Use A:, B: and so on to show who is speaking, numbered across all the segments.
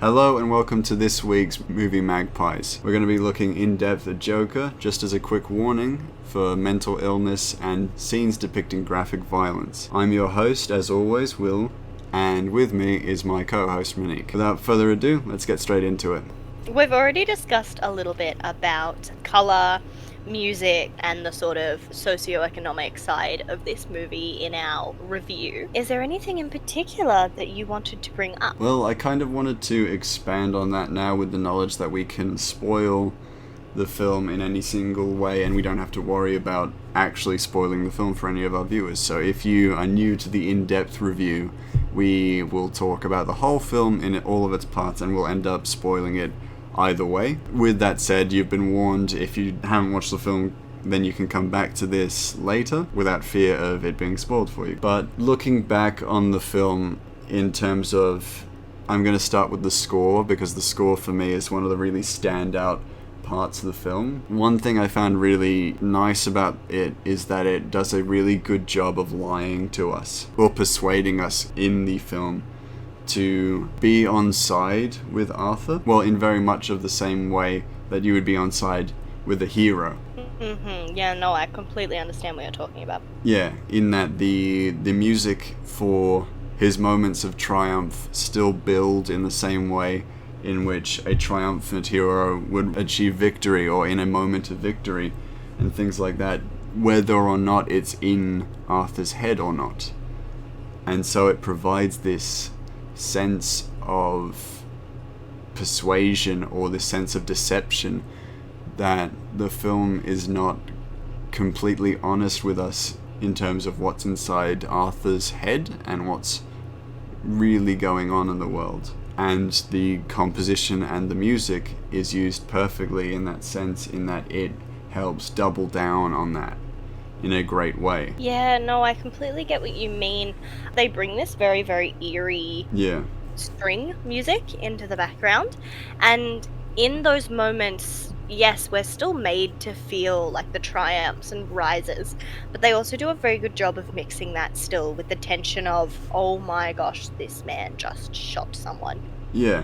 A: Hello and welcome to this week's movie Magpies. We're going to be looking in depth at Joker, just as a quick warning for mental illness and scenes depicting graphic violence. I'm your host, as always, Will, and with me is my co-host Monique. Without further ado, let's get straight into it.
B: We've already discussed a little bit about colour, music, and the sort of socio-economic side of this movie in our review. Is there anything in particular that you wanted to bring up?
A: Well, I kind of wanted to expand on that now with the knowledge that we can spoil the film in any single way and we don't have to worry about actually spoiling the film for any of our viewers. So if you are new to the in-depth review, we will talk about the whole film in all of its parts and we'll end up spoiling it either way. With that said, you've been warned. If you haven't watched the film, then you can come back to this later without fear of it being spoiled for you. But looking back on the film in terms of, I'm going to start with the score, because the score for me is one of the really standout parts of the film. One thing I found really nice about it is that it does a really good job of lying to us, or persuading us in the film to be on side with Arthur. Well, in very much of the same way that you would be on side with a hero.
B: Yeah, no, I completely understand what you're talking about.
A: Yeah, in that the music for his moments of triumph still build in the same way in which a triumphant hero would achieve victory, or in a moment of victory, and things like that, whether or not it's in Arthur's head or not. And so it provides this sense of persuasion, or this sense of deception, that the film is not completely honest with us in terms of what's inside Arthur's head and what's really going on in the world. And the composition and the music is used perfectly in that sense, in that it helps double down on that in a great way.
B: Yeah, no, I completely get what you mean. They bring this very, very eerie string music into the background, and in those moments, yes, we're still made to feel like the triumphs and rises, but they also do a very good job of mixing that still with the tension of, oh my gosh, this man just shot someone.
A: Yeah,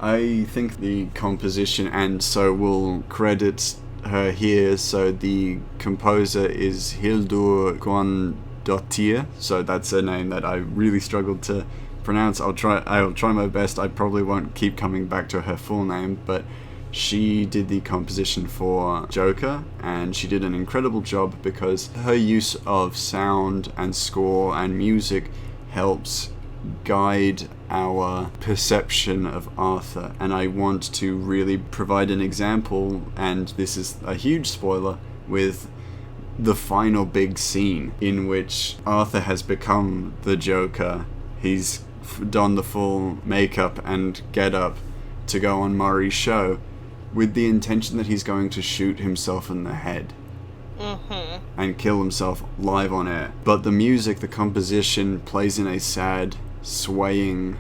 A: I think the composition, and so we'll credit her here, so the composer is Hildur Guðnadóttir, so that's a name that I really struggled to pronounce. I'll try my best. I probably won't keep coming back to her full name, but she did the composition for Joker, and she did an incredible job because her use of sound and score and music helps guide our perception of Arthur. And I want to really provide an example, and this is a huge spoiler, with the final big scene in which Arthur has become the Joker. He's donned the full makeup and get-up to go on Murray's show with the intention that he's going to shoot himself in the head and kill himself live on air. But the music, the composition, plays in a sad, swaying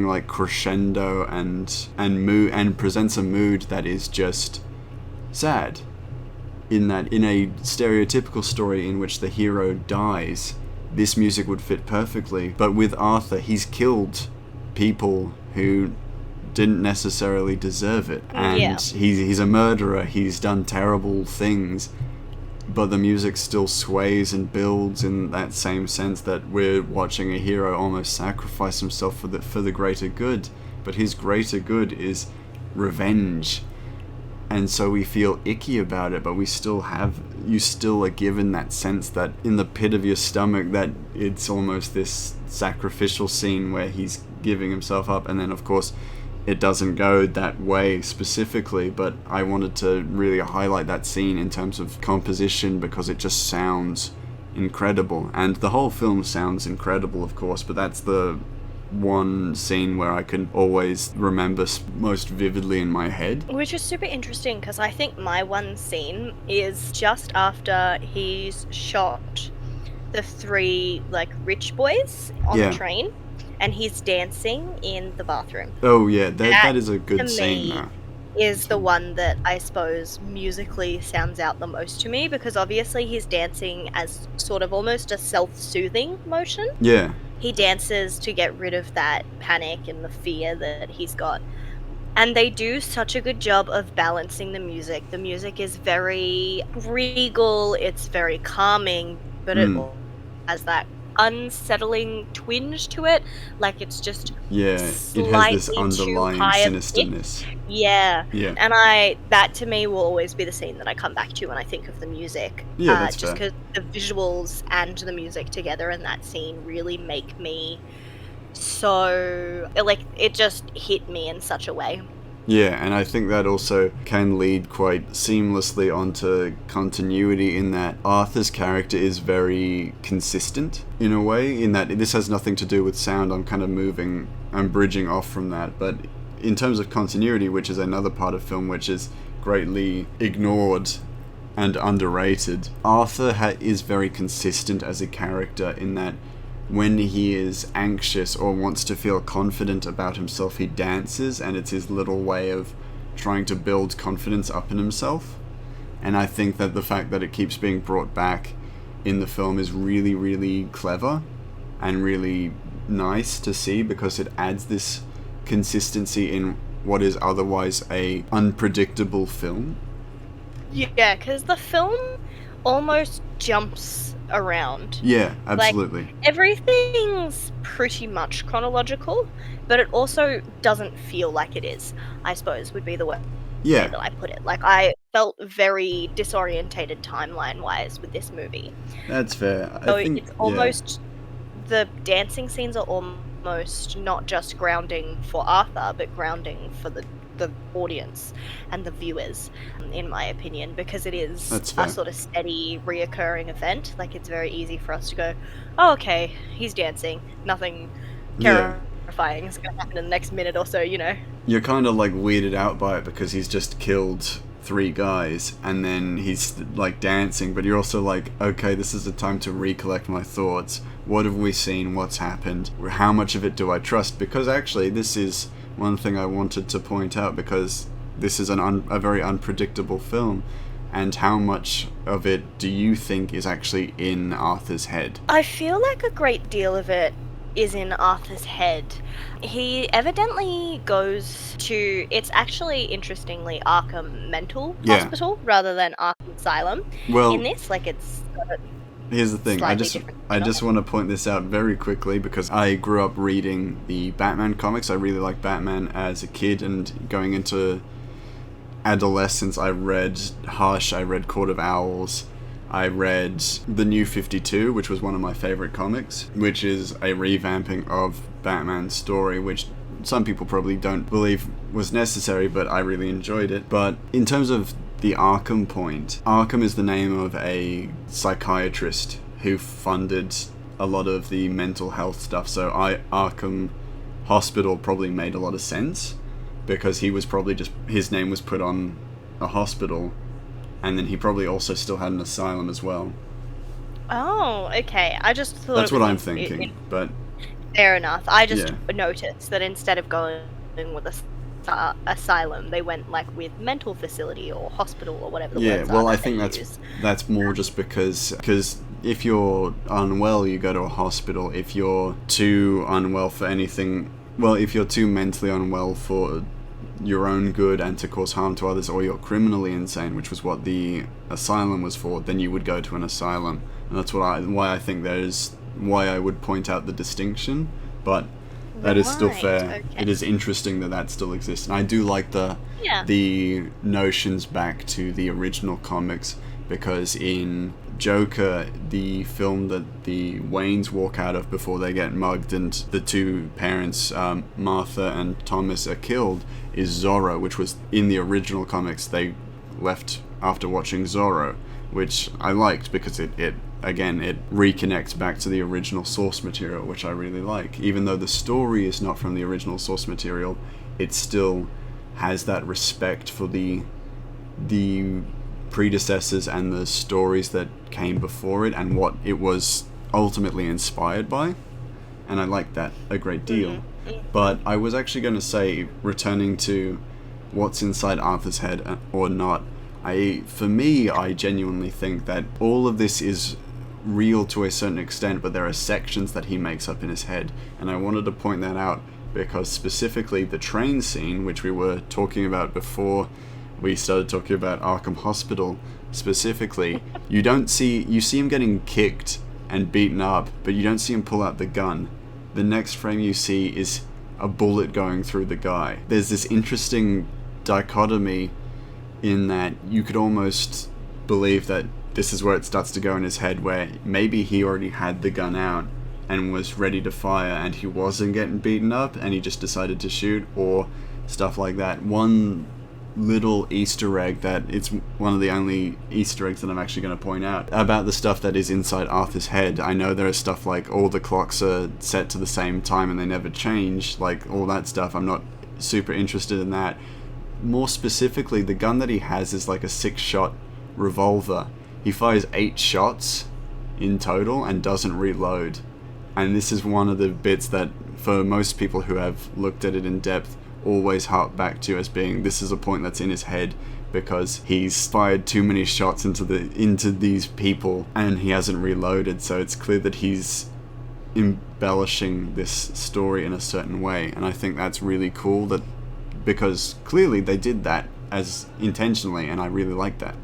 A: like crescendo and presents a mood that is just sad. In that, in a stereotypical story in which the hero dies, this music would fit perfectly. But with Arthur, he's killed people who didn't necessarily deserve it, and he's a murderer. He's done terrible things, but the music still sways and builds in that same sense that we're watching a hero almost sacrifice himself for the greater good. But his greater good is revenge, and so we feel icky about it, but you still are given that sense that in the pit of your stomach that it's almost this sacrificial scene where he's giving himself up. And then of course it doesn't go that way specifically, but I wanted to really highlight that scene in terms of composition because it just sounds incredible. And the whole film sounds incredible, of course, but that's the one scene where I can always remember most vividly in my head.
B: Which is super interesting, because I think my one scene is just after he's shot the three, like, rich boys on the train, and he's dancing in the bathroom.
A: Oh yeah, that is a good scene though.
B: Is the one that I suppose musically sounds out the most to me, because obviously he's dancing as sort of almost a self-soothing motion.
A: Yeah.
B: He dances to get rid of that panic and the fear that he's got. And they do such a good job of balancing the music. The music is very regal, it's very calming, but it has that unsettling twinge to it. Like it's just
A: it has this underlying sinisterness.
B: Yeah. And that to me will always be the scene that I come back to when I think of the music.
A: Yeah, that's
B: just because the visuals and the music together in that scene really make me so, like, it just hit me in such a way.
A: Yeah, and I think that also can lead quite seamlessly onto continuity in that Arthur's character is very consistent in a way, in that this has nothing to do with sound. I'm bridging off from that, but in terms of continuity, which is another part of film which is greatly ignored and underrated, Arthur is very consistent as a character in that when he is anxious or wants to feel confident about himself, he dances, and it's his little way of trying to build confidence up in himself. And I think that the fact that it keeps being brought back in the film is really, really clever and really nice to see, because it adds this consistency in what is otherwise a unpredictable film.
B: Yeah, because the film almost jumps around.
A: Yeah, absolutely.
B: Like, everything's pretty much chronological, but it also doesn't feel like it is, I suppose, would be the way that I put it. Like, I felt very disorientated timeline-wise with this movie.
A: That's fair.
B: So it's almost... The dancing scenes are almost not just grounding for Arthur, but grounding for the audience and the viewers, in my opinion, because it is a sort of steady, reoccurring event. Like, it's very easy for us to go, oh, okay, he's dancing, nothing terrifying is going to happen in the next minute or so, you know.
A: You're kind of, like, weirded out by it because he's just killed 3 guys, and then he's, like, dancing, but you're also like, okay, this is the time to recollect my thoughts. What have we seen? What's happened? How much of it do I trust? Because actually, this is one thing I wanted to point out, because this is a very unpredictable film. And how much of it do you think is actually in Arthur's head?
B: I feel like a great deal of it is in Arthur's head. He evidently goes to, it's actually, interestingly, Arkham Mental Hospital rather than Arkham Asylum. Well, in this, like, it's...
A: Here's the thing, I just want to point this out very quickly, because I grew up reading the Batman comics. I really liked Batman as a kid, and going into adolescence I read Hush, I read Court of Owls, I read The New 52, which was one of my favourite comics, which is a revamping of Batman's story, which some people probably don't believe was necessary, but I really enjoyed it. But in terms of the Arkham point, Arkham is the name of a psychiatrist who funded a lot of the mental health stuff, so Arkham Hospital probably made a lot of sense, because he was probably just, his name was put on a hospital, and then he probably also still had an asylum as well. Oh,
B: okay. I just thought...
A: That's what I'm thinking, but...
B: Fair enough. I just noticed that instead of going with asylum, they went, like, with mental facility or hospital or whatever the words are.
A: Yeah, well, I think that's more just because if you're unwell, you go to a hospital. If you're too unwell for anything... Well, if you're too mentally unwell for your own good and to cause harm to others, or you're criminally insane, which was what the asylum was for, then you would go to an asylum. And that's why I think why I would point out the distinction, but that is still fair. Okay. It is interesting that still exists. And I do like the notions back to the original comics, because in Joker, the film that the Waynes walk out of before they get mugged and the 2 parents, Martha and Thomas, are killed, is Zorro, which was in the original comics. They left after watching Zorro, which I liked because it reconnects back to the original source material, which I really like. Even though the story is not from the original source material, it still has that respect for the predecessors and the stories that came before it and what it was ultimately inspired by, and I like that a great deal. But I was actually going to say, returning to what's inside Arthur's head or not, I genuinely think that all of this is real to a certain extent, but there are sections that he makes up in his head. And I wanted to point that out because specifically the train scene, which we were talking about before we started talking about Arkham Hospital specifically, you see him getting kicked and beaten up, but you don't see him pull out the gun. The next frame you see is a bullet going through the guy. There's this interesting dichotomy in that you could almost believe that this is where it starts to go in his head, where maybe he already had the gun out and was ready to fire and he wasn't getting beaten up and he just decided to shoot, or stuff like that. One little Easter egg that it's one of the only Easter eggs that I'm actually going to point out about the stuff that is inside Arthur's head. I know there is stuff like all the clocks are set to the same time and they never change, like all that stuff. I'm not super interested in that. More specifically, the gun that he has is like a 6-shot revolver. He fires 8 shots in total and doesn't reload. And this is one of the bits that, for most people who have looked at it in depth, always harp back to as being, this is a point that's in his head because he's fired too many shots into these people and he hasn't reloaded. So it's clear that he's embellishing this story in a certain way, and I think that's really cool, that because clearly they did that as intentionally, and I really like that.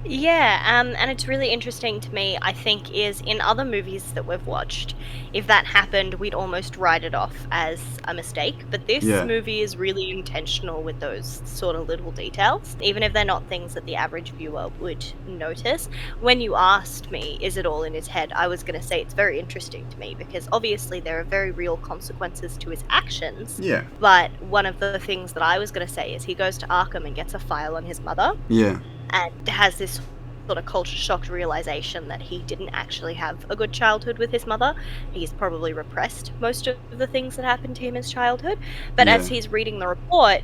B: Yeah, and it's really interesting to me, I think, is in other movies that we've watched, if that happened, we'd almost write it off as a mistake. But this movie is really intentional with those sort of little details, even if they're not things that the average viewer would notice. When you asked me, is it all in his head, I was going to say it's very interesting to me, because obviously there are very real consequences to his actions.
A: Yeah.
B: But one of the things that I was going to say is he goes to Arkham and gets a file on his mother.
A: Yeah.
B: And has this sort of culture-shocked realization that he didn't actually have a good childhood with his mother. He's probably repressed most of the things that happened to him in his childhood. But as he's reading the report,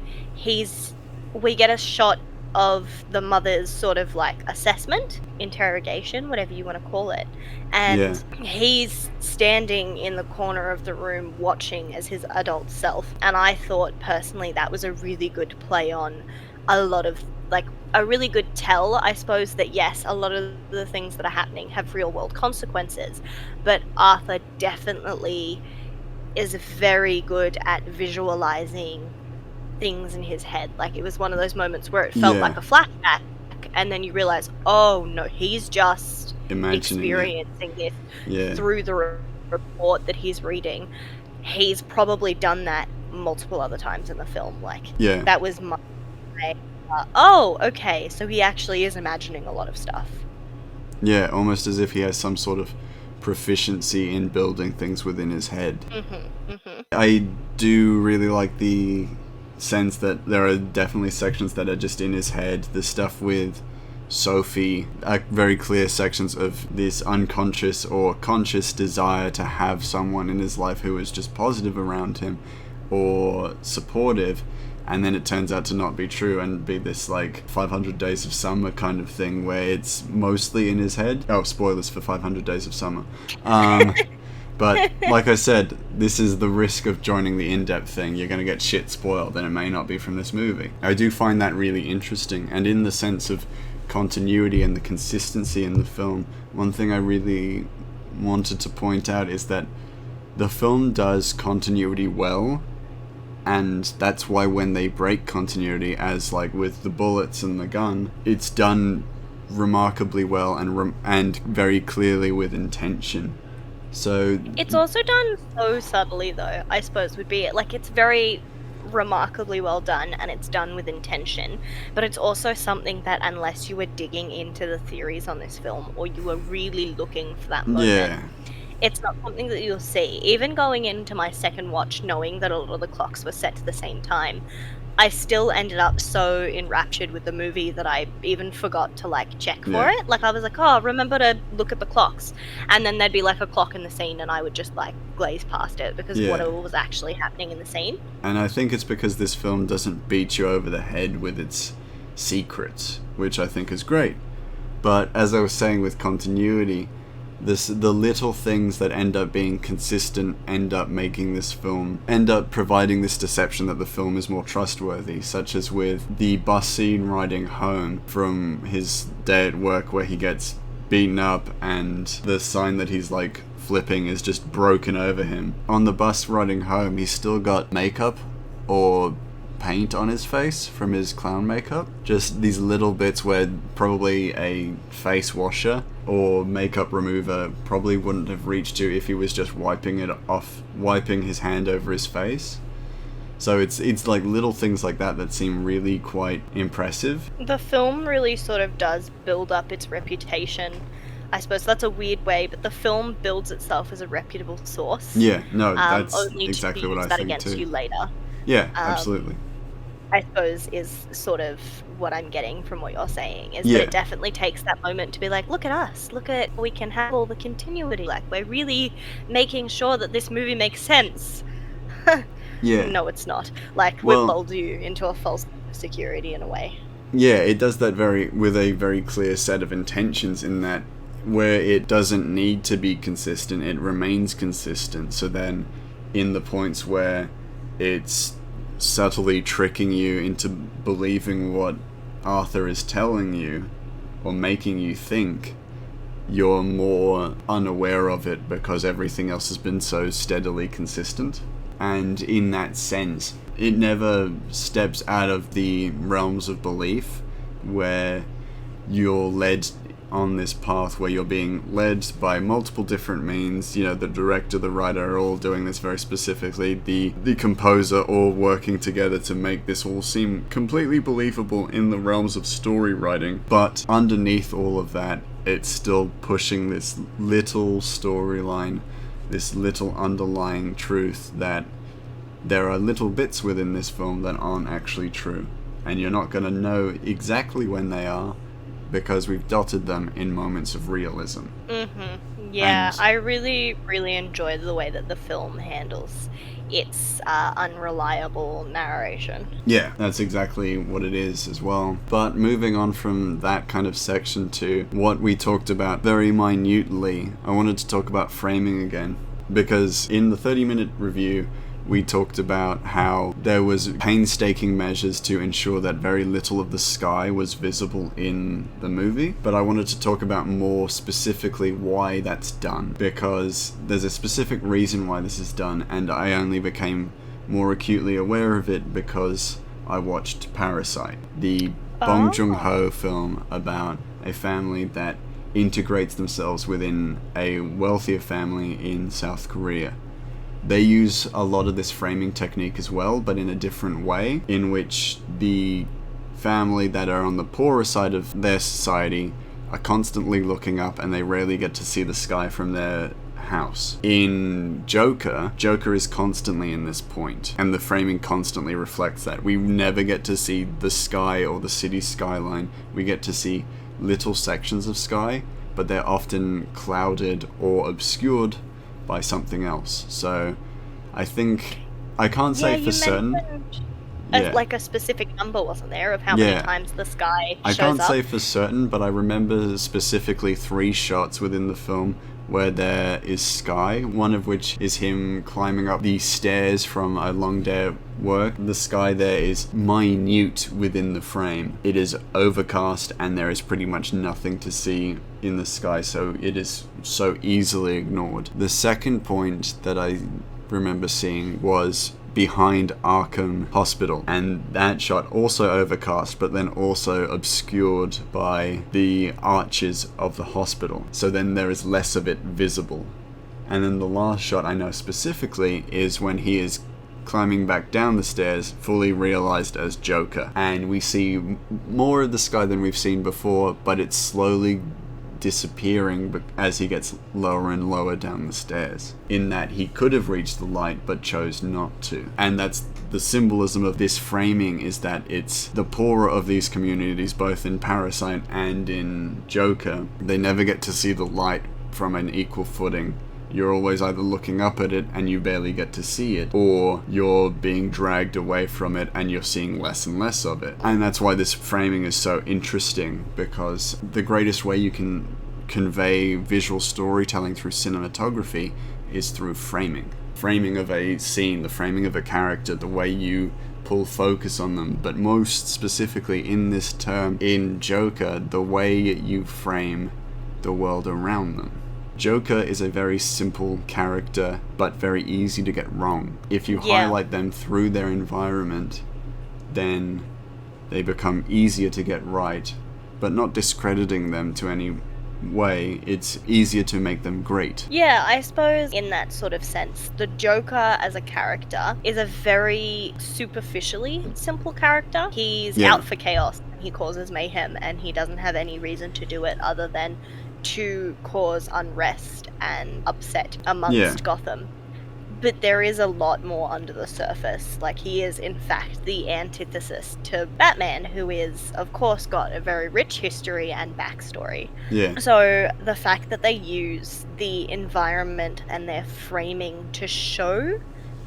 B: we get a shot of the mother's sort of like assessment, interrogation, whatever you want to call it. And he's standing in the corner of the room watching as his adult self. And I thought personally that was a really good play on a lot of, like, a really good tell, I suppose, that yes, a lot of the things that are happening have real world consequences, but Arthur definitely is very good at visualizing things in his head. Like, it was one of those moments where it felt like a flashback, and then you realize, oh no, he's just experiencing this through the report that he's reading. He's probably done that multiple other times in the film. Like, that was my oh, okay, so he actually is imagining a lot of stuff.
A: Yeah, almost as if he has some sort of proficiency in building things within his head. I do really like the sense that there are definitely sections that are just in his head. The stuff with Sophie are very clear sections of this unconscious or conscious desire to have someone in his life who is just positive around him or supportive. And then it turns out to not be true and be this like 500 Days of Summer kind of thing where it's mostly in his head. Oh, spoilers for 500 Days of Summer. But like I said, this is the risk of joining the in-depth thing. You're going to get shit spoiled, and it may not be from this movie. I do find that really interesting. And in the sense of continuity and the consistency in the film, one thing I really wanted to point out is that the film does continuity well. And that's why when they break continuity, as like with the bullets and the gun, it's done remarkably well and very clearly with intention. So
B: it's also done so subtly, though, I suppose would be it. Like, it's very remarkably well done and it's done with intention, but it's also something that unless you were digging into the theories on this film or you were really looking for that moment, it's not something that you'll see. Even going into my second watch, knowing that a lot of the clocks were set to the same time, I still ended up so enraptured with the movie that I even forgot to, like, check for it. Like, I was like, oh, remember to look at the clocks. And then there'd be, like, a clock in the scene and I would just, like, glaze past it because whatever was actually happening in the scene. And
A: I think it's because this film doesn't beat you over the head with its secrets, which I think is great. But as I was saying with continuity, the little things that end up being consistent end up providing this deception that the film is more trustworthy, such as with the bus scene riding home from his day at work where he gets beaten up, and the sign that he's like flipping is just broken over him. On the bus riding home, he's still got makeup or paint on his face from his clown makeup. Just these little bits where probably a face washer or makeup remover probably wouldn't have reached to if he was just wiping his hand over his face. So it's like little things like that seem really quite impressive.
B: The film really sort of does build up its reputation. I suppose that's a weird way, but the film builds itself as a reputable source.
A: Yeah, no, that's
B: only
A: exactly
B: to
A: what
B: use
A: I
B: that
A: think
B: against
A: too.
B: you later.
A: Yeah, absolutely.
B: I suppose is sort of what I'm getting from what you're saying, is that it definitely takes that moment to be like, look at us, we can have all the continuity, like we're really making sure that this movie makes sense.
A: Yeah.
B: No, it's not. Like, we've lulled you into a false security in a way.
A: Yeah, it does that with a very clear set of intentions, in that where it doesn't need to be consistent, it remains consistent. So then in the points where it's subtly tricking you into believing what Arthur is telling you or making you think, you're more unaware of it because everything else has been so steadily consistent. And in that sense, it never steps out of the realms of belief where you're led on this path where you're being led by multiple different means. You know, the director, the writer are all doing this very specifically, the composer all working together to make this all seem completely believable in the realms of story writing. But underneath all of that, it's still pushing this little storyline, this little underlying truth that there are little bits within this film that aren't actually true. And you're not going to know exactly when they are, because we've dotted them in moments of realism.
B: Yeah, and I really, really enjoy the way that the film handles its unreliable narration.
A: Yeah, that's exactly what it is as well. But moving on from that kind of section to what we talked about very minutely, I wanted to talk about framing again. Because in the 30-minute review, we talked about how there was painstaking measures to ensure that very little of the sky was visible in the movie. But I wanted to talk about more specifically why that's done, because there's a specific reason why this is done, and I only became more acutely aware of it because I watched Parasite, the Bong Joon-ho film about a family that integrates themselves within a wealthier family in South Korea. They use a lot of this framing technique as well, but in a different way, in which the family that are on the poorer side of their society are constantly looking up and they rarely get to see the sky from their house. In Joker is constantly in this point, and the framing constantly reflects that. We never get to see the sky or the city skyline. We get to see little sections of sky, but they're often clouded or obscured by something else. So I think I can't say for certain.
B: Like a specific number, wasn't there, of how many times the sky shows up?
A: I can't say for certain, but I remember specifically 3 shots within the film where there is sky, one of which is him climbing up the stairs from a long day at work. The sky there is minute within the frame. It is overcast and there is pretty much nothing to see in the sky, so it is so easily ignored. The second point that I remember seeing was behind Arkham Hospital, and that shot also overcast but then also obscured by the arches of the hospital, so then there is less of it visible. And then the last shot I know specifically is when he is climbing back down the stairs, fully realized as Joker, and we see more of the sky than we've seen before, but it's slowly disappearing as he gets lower and lower down the stairs, in that he could have reached the light but chose not to. And that's the symbolism of this framing, is that it's the poorer of these communities, both in Parasite and in Joker. They never get to see the light from an equal footing. You're always either looking up at it and you barely get to see it, or you're being dragged away from it and you're seeing less and less of it. And that's why this framing is so interesting, because the greatest way you can convey visual storytelling through cinematography is through framing. Framing of a scene, the framing of a character, the way you pull focus on them, but most specifically in this term, in Joker, the way you frame the world around them. Joker is a very simple character, but very easy to get wrong. If you highlight them through their environment, then they become easier to get right, but not discrediting them to any way. It's easier to make them great.
B: Yeah, I suppose in that sort of sense, the Joker as a character is a very superficially simple character. He's out for chaos, he causes mayhem, and he doesn't have any reason to do it other than to cause unrest and upset amongst Gotham. But there is a lot more under the surface. Like, he is, in fact, the antithesis to Batman, who is, of course, got a very rich history and backstory.
A: Yeah.
B: So the fact that they use the environment and their framing to show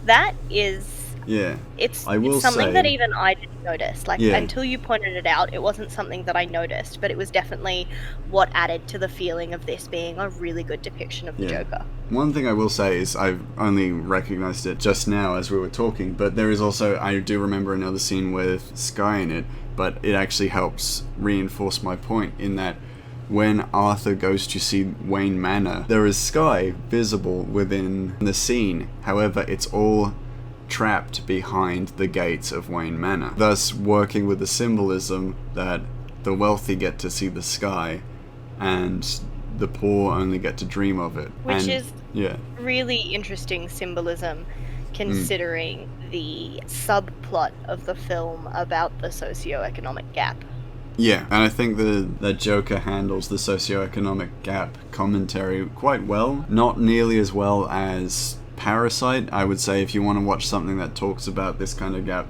B: that is... It's something that even I didn't notice. Like, until you pointed it out, it wasn't something that I noticed, but it was definitely what added to the feeling of this being a really good depiction of the Joker.
A: One thing I will say is I've only recognized it just now as we were talking, but there is also, I do remember another scene with Sky in it, but it actually helps reinforce my point in that when Arthur goes to see Wayne Manor, there is Sky visible within the scene. However, it's all trapped behind the gates of Wayne Manor, thus working with the symbolism that the wealthy get to see the sky and the poor only get to dream of it.
B: Which is really interesting symbolism, considering the subplot of the film about the socioeconomic gap.
A: Yeah, and I think the Joker handles the socioeconomic gap commentary quite well. Not nearly as well as Parasite. I would say if you want to watch something that talks about this kind of gap,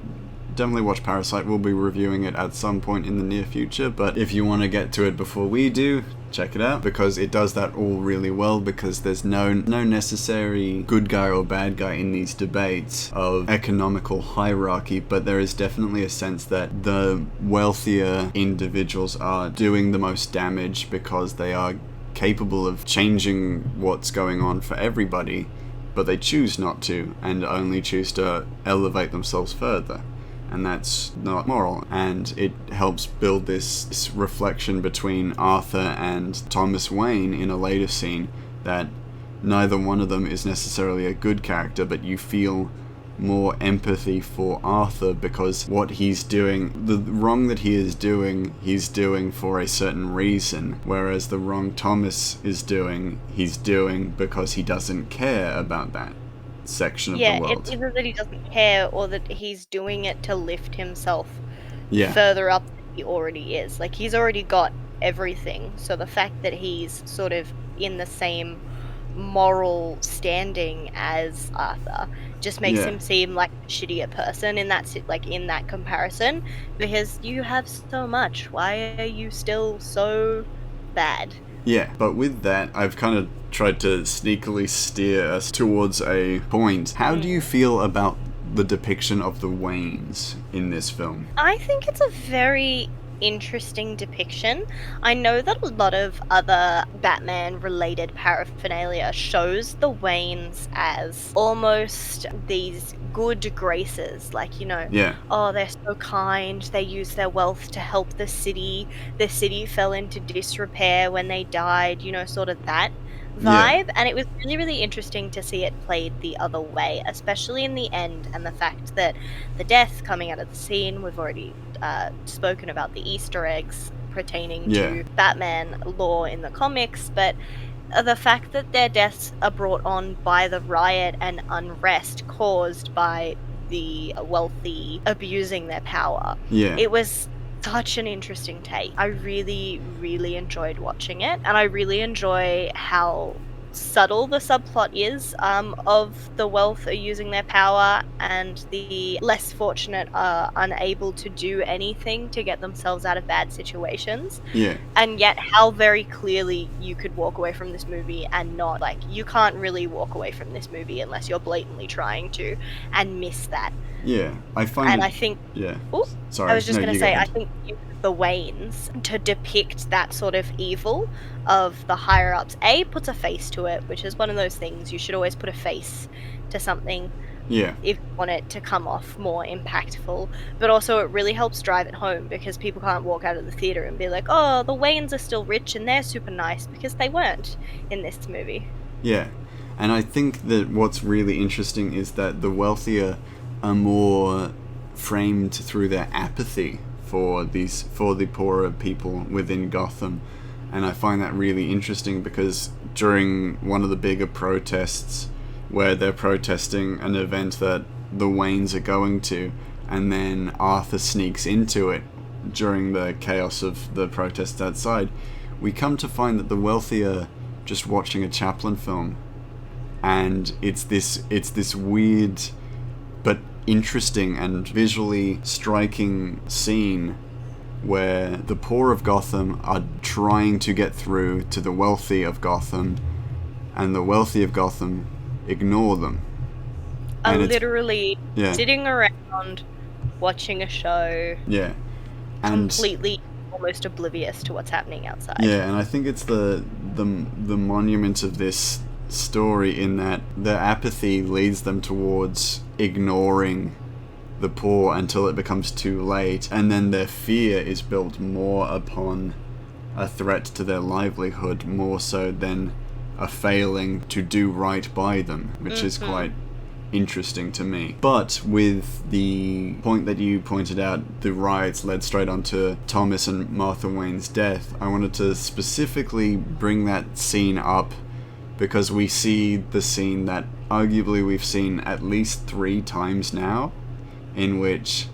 A: definitely watch Parasite. We'll be reviewing it at some point in the near future, but if you want to get to it before we do, check it out, because it does that all really well, because there's no necessary good guy or bad guy in these debates of economical hierarchy, but there is definitely a sense that the wealthier individuals are doing the most damage because they are capable of changing what's going on for everybody, but they choose not to, and only choose to elevate themselves further. And that's not moral. And it helps build this reflection between Arthur and Thomas Wayne in a later scene, that neither one of them is necessarily a good character, but you feel more empathy for Arthur because what he's doing, the wrong that he is doing, he's doing for a certain reason, whereas the wrong Thomas is doing, he's doing because he doesn't care about that section of the world.
B: Yeah, it's either that he doesn't care or that he's doing it to lift himself further up than he already is. Like, he's already got everything, so the fact that he's sort of in the same moral standing as Arthur just makes him seem like a shittier person in that comparison, because you have so much. Why are you still so bad?
A: Yeah, but with that, I've kind of tried to sneakily steer us towards a point. How do you feel about the depiction of the Waynes in this film?
B: I think it's a very interesting depiction. I know that a lot of other Batman-related paraphernalia shows the Waynes as almost these good graces, like, you know, oh, they're so kind, they use their wealth to help the city fell into disrepair when they died, you know, sort of that vibe. And it was really, really interesting to see it played the other way, especially in the end, and the fact that the death coming out of the scene, we've already spoken about the Easter eggs pertaining to Batman lore in the comics, but the fact that their deaths are brought on by the riot and unrest caused by the wealthy abusing their power. It was such an interesting take. I really, really enjoyed watching it, and I really enjoy how subtle the subplot is of the wealth are using their power and the less fortunate are unable to do anything to get themselves out of bad situations. And yet how very clearly you could walk away from this movie and not, like, you can't really walk away from this movie unless you're blatantly trying to, and miss that.
A: I find
B: and I think
A: sorry,
B: I was just
A: going to
B: say, I think the Waynes to depict that sort of evil of the higher ups puts a face to it, which is one of those things, you should always put a face to something,
A: Yeah.
B: If you want it to come off more impactful. But also it really helps drive it home, because people can't walk out of the theatre and be like, oh, the Waynes are still rich and they're super nice, because they weren't in this movie.
A: Yeah. And I think that what's really interesting is that the wealthier are more framed through their apathy for the poorer people within Gotham. And I find that really interesting, because during one of the bigger protests, where they're protesting an event that the Waynes are going to, and then Arthur sneaks into it during the chaos of the protests outside, we come to find that the wealthy are just watching a Chaplin film. And it's this weird but interesting and visually striking scene where the poor of Gotham are trying to get through to the wealthy of Gotham, and the wealthy of Gotham ignore them.
B: Are literally sitting around watching a show.
A: Yeah.
B: And completely almost oblivious to what's happening outside.
A: Yeah, and I think it's the monument of this story in that their apathy leads them towards ignoring the poor until it becomes too late, and then their fear is built more upon a threat to their livelihood, more so than a failing to do right by them, which is quite interesting to me. But with the point that you pointed out, the riots led straight onto Thomas and Martha Wayne's death, I wanted to specifically bring that scene up because we see the scene that arguably we've seen at least 3 times now, in which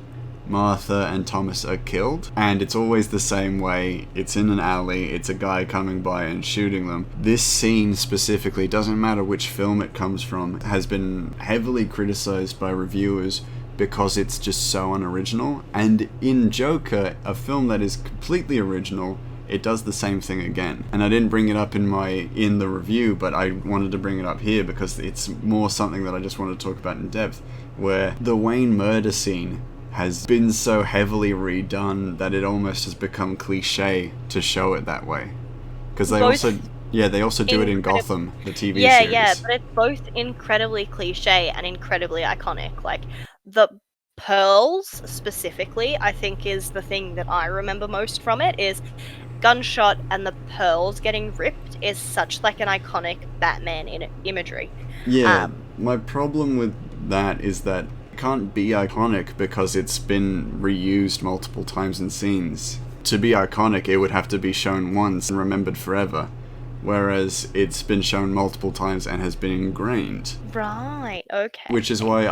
A: Martha and Thomas are killed, and it's always the same way. It's in an alley, it's a guy coming by and shooting them. This scene specifically, doesn't matter which film it comes from, has been heavily criticized by reviewers because it's just so unoriginal. And in Joker, a film that is completely original, it does the same thing again. And I didn't bring it up in the review, but I wanted to bring it up here because it's more something that I just want to talk about in depth, where the Wayne murder scene has been so heavily redone that it almost has become cliche to show it that way. Because they also do it in Gotham, the TV series.
B: Yeah, but it's both incredibly cliche and incredibly iconic. Like, the pearls, specifically, I think is the thing that I remember most from it, is gunshot and the pearls getting ripped is such like an iconic Batman imagery.
A: Yeah, my problem with that is that can't be iconic because it's been reused multiple times in scenes. To be iconic, it would have to be shown once and remembered forever, whereas it's been shown multiple times and has been ingrained.
B: Right, okay.
A: Which is why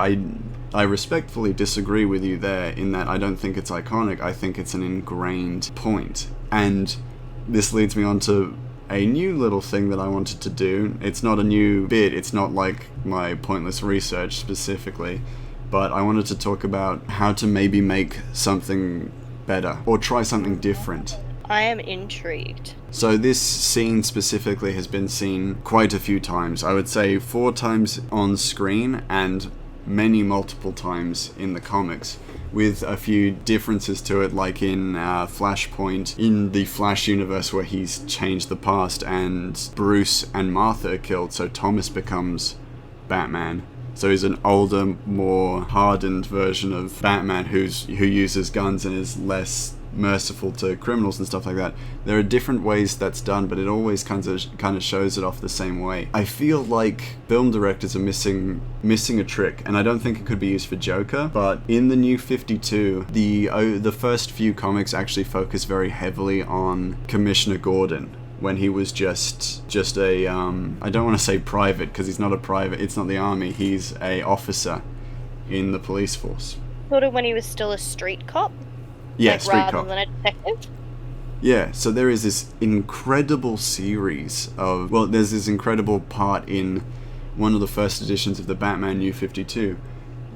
A: I respectfully disagree with you there, in that I don't think it's iconic, I think it's an ingrained point. And this leads me on to a new little thing that I wanted to do. It's not a new bit, it's not like my pointless research specifically, but I wanted to talk about how to maybe make something better, or try something different.
B: I am intrigued.
A: So this scene specifically has been seen quite a few times. I would say 4 times on screen and many multiple times in the comics, with a few differences to it, like in Flashpoint, in the Flash universe where he's changed the past and Bruce and Martha are killed, so Thomas becomes Batman. So he's an older, more hardened version of Batman who uses guns and is less merciful to criminals and stuff like that. There are different ways that's done, but it always kind of shows it off the same way. I feel like film directors are missing a trick, and I don't think it could be used for Joker, but in the New 52, the first few comics actually focus very heavily on Commissioner Gordon, when he was just a, I don't want to say private, because he's not a private, it's not the army, he's a officer in the police force.
B: Sort of when he was still a street cop?
A: Yeah, street
B: rather
A: cop.
B: Than a detective?
A: Yeah, so there is this incredible series of, well, there's this incredible part in one of the first editions of the Batman New 52,